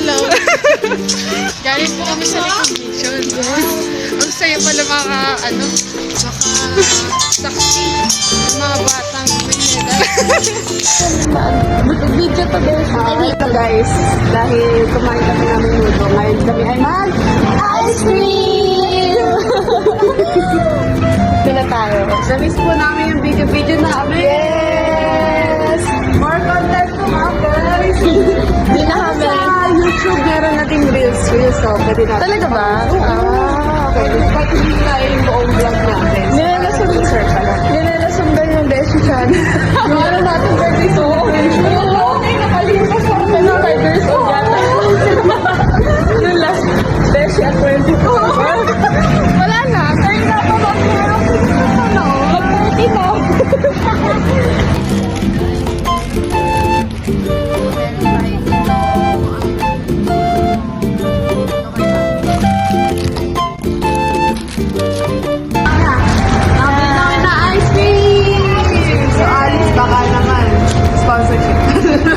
loob. Galing po kami sa recognition. Ang saya pala saksi ng mga batang may medal. Video to guys. Ito guys, dahil kumain kami namin luto, ngayon kami ay mag-ice cream! Ito na tayo. Namiss po namin yung video namin. Yes! More content po mga guys. Hindi na kami. Sa YouTube, meron nating reels. So, pwede natin. Talaga ba? Okay. Kahit hindi na yung buong vlog natin. Nilalasong ba yung Beshi channel? Meron natin birthday so okay. Okay, nakalimutan ko ako na 5 years old yata. Yung last Beshi at 24. Wala na. Turn na pa mag-30 na.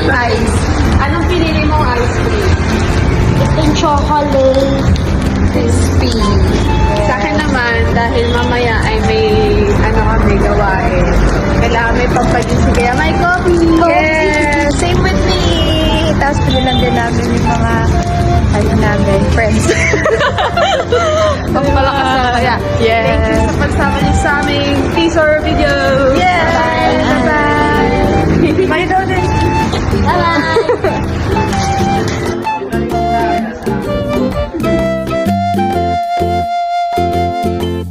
Ice. Anong pinili mong ice cream? Yung chocolate. Crispy. Sa akin naman, dahil mamaya ay may kami gawain. Kailangan may pampagising. Kaya may coffee. Yes, same with me. Tapos pinilan din namin yung mga friends. Pagpalakas na kaya. Yes. Thank you sa pagsama niyo sa aming teaser video. Yes. Bye-bye. Bye-bye. Bye-bye. Bye-bye.